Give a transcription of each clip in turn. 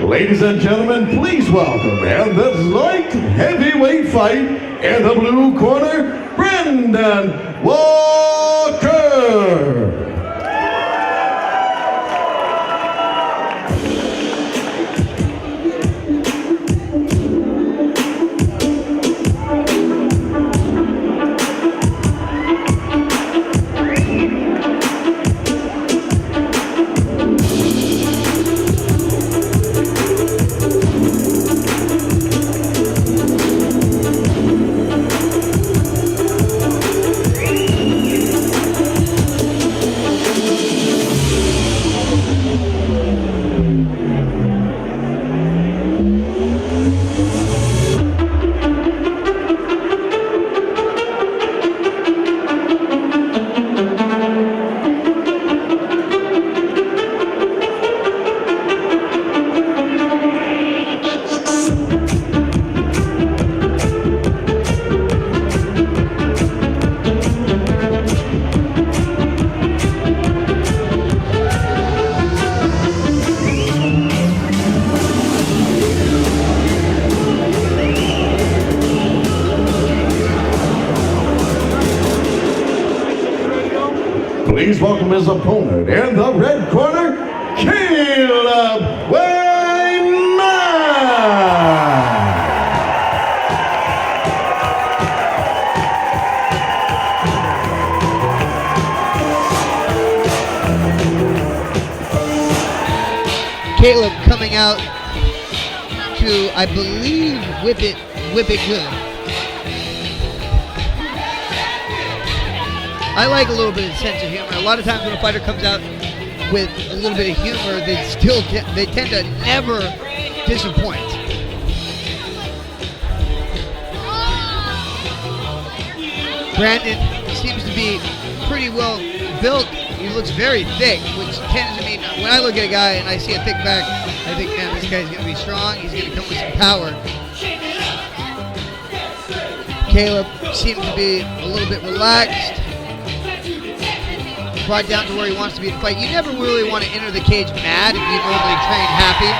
Ladies and gentlemen, please welcome and the light heavyweight fight in the blue corner, Brendan Walker. Please welcome his opponent in the red corner, Caleb Wainman. Caleb coming out to, I believe, whip it good. I like a little bit of sense of humor. A lot of times when a fighter comes out with a little bit of humor, they tend to never disappoint. Brandon seems to be pretty well built. He looks very thick, which tends to mean when I look at a guy and I see a thick back, I think, man, this guy's going to be strong. He's going to come with some power. Caleb seems to be a little bit relaxed. Brought down to where he wants to be in the fight. You never really want to enter the cage mad if you normally train happy.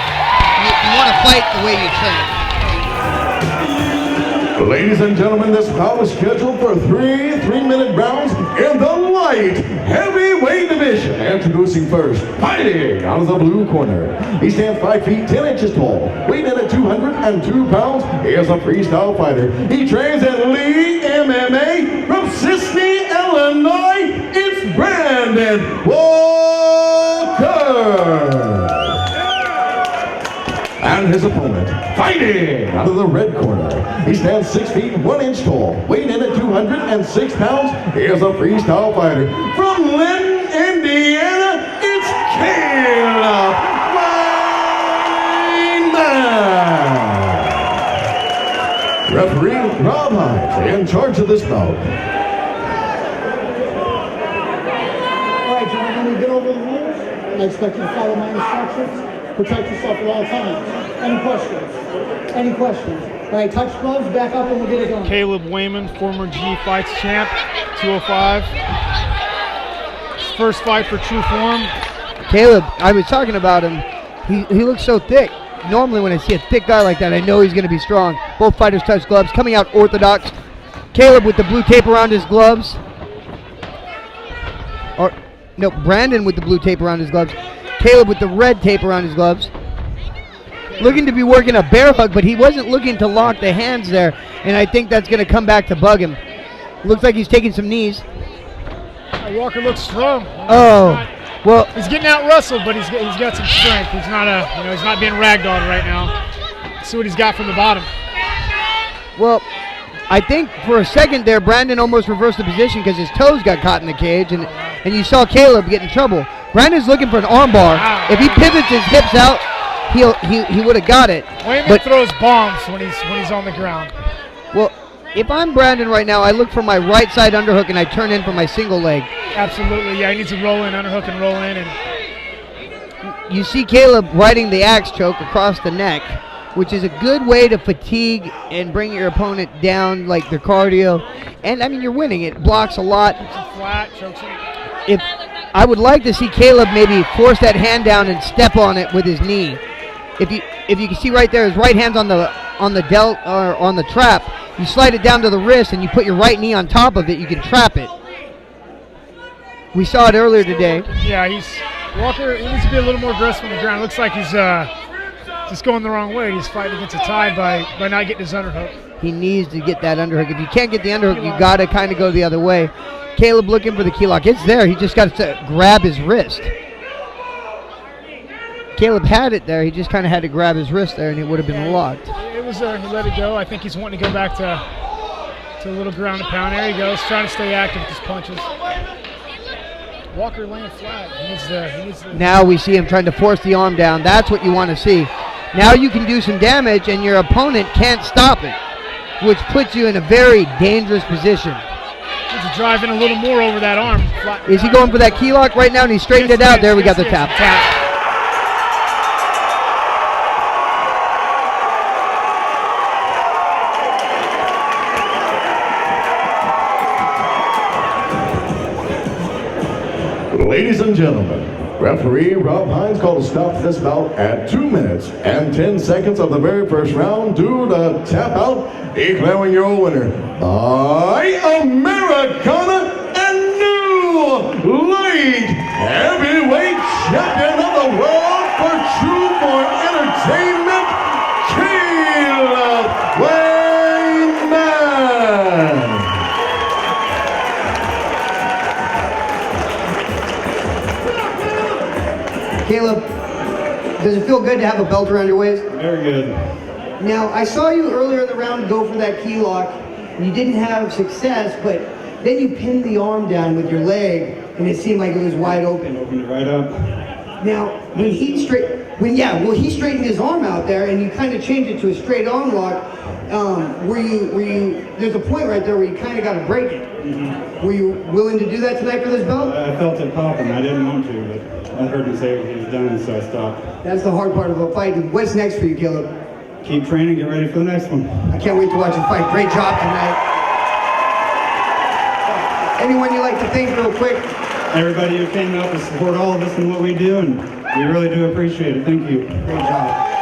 You want to fight the way you train. Ladies and gentlemen, this bout is scheduled for three-minute rounds in the light heavyweight division. Introducing first, fighting out of the blue corner. He stands 5 feet 10 inches tall, weighing in at 202 pounds. He is a freestyle fighter. He trains at Lee MMA from Sicily, Illinois. It's Brendan Walker. And his opponent, fighting out of the red corner. He stands 6 feet 1 inch tall, weighing in at 206 pounds. He is a freestyle fighter. From Linton, Indiana, it's Caleb Wainman. Referee Rob Hines in charge of this bout. All right, gentlemen, when we get over the rules, I expect you to follow my instructions. Protect yourself at all times. Any questions? Any questions? All right, touch gloves, back up, and we'll get it going. Caleb Wainman, former G Fights champ, 205. His first fight for Tru-Form. Caleb, I was talking about him. He looks so thick. Normally when I see a thick guy like that, I know he's going to be strong. Both fighters touch gloves, coming out orthodox. Caleb with the blue tape around his gloves. Or, no, Brandon with the blue tape around his gloves. Caleb with the red tape around his gloves. Looking to be working a bear hug, but he wasn't looking to lock the hands there, and I think that's going to come back to bug him. Looks like he's taking some knees. Walker looks strong. Oh, well, he's getting out wrestled, but he's got some strength. He's not he's not being ragdolled right now. Let's see what he's got from the bottom. Well, I think for a second there, Brandon almost reversed the position because his toes got caught in the cage, and you saw Caleb get in trouble. Brandon's looking for an armbar. Wow. If he pivots his hips out, he would have got it. Wainman throws bombs when he's on the ground. Well, if I'm Brandon right now, I look for my right side underhook and I turn in for my single leg. Absolutely, yeah. He needs to roll in, underhook and roll in, and you see Caleb riding the axe choke across the neck, which is a good way to fatigue and bring your opponent down, like their cardio. And I mean, you're winning. It blocks a lot. Flat, chokes him. If I would like to see Caleb maybe force that hand down and step on it with his knee. if you can see right there, his right hand's on the delt or on the trap. You slide it down to the wrist and you put your right knee on top of it. You can trap it. We saw it earlier today. Yeah, Walker. He needs to be a little more aggressive on the ground. Looks like he's just going the wrong way. He's fighting against a tie by not getting his underhook. He needs to get that underhook. If you can't get the underhook, you got to kind of go the other way. Caleb looking for the key lock. It's there. He just got to grab his wrist. Caleb had it there. He just kind of had to grab his wrist there, and it would have been locked. It was there. He let it go. I think he's wanting to go back to a little ground and pound. There he goes, trying to stay active with his punches. Walker laying flat. He needs to. Now we see him trying to force the arm down. That's what you want to see. Now you can do some damage, and your opponent can't stop it, which puts you in a very dangerous position. Needs to drive in a little more over that arm. Is he going for that key lock right now, and he straightened it out? There we got the tap. Ladies and gentlemen, referee Rob Hines called a stop to this bout at 2 minutes and 10 seconds of the very first round due to tap out, declaring your winner by Americana and new light heavyweight champion of the world for Tru-Form Entertainment, Caleb Wainman. Caleb, does it feel good to have a belt around your waist? Very good. Now, I saw you earlier in the round go for that key lock. You didn't have success, but then you pinned the arm down with your leg, and it seemed like it was wide open. Opened it right up. Now, when he straightened his arm out there, and you kind of changed it to a straight arm lock. There's a point right there where you kind of got to break it. Mm-hmm. Were you willing to do that tonight for this belt? I felt it popping. I didn't want to, but I heard him say he was done, so I stopped. That's the hard part of a fight. What's next for you, Caleb? Keep training, get ready for the next one. I can't wait to watch you fight. Great job tonight. Anyone you'd like to thank real quick? Everybody who came out to support all of us in what we do, and we really do appreciate it. Thank you. Great job.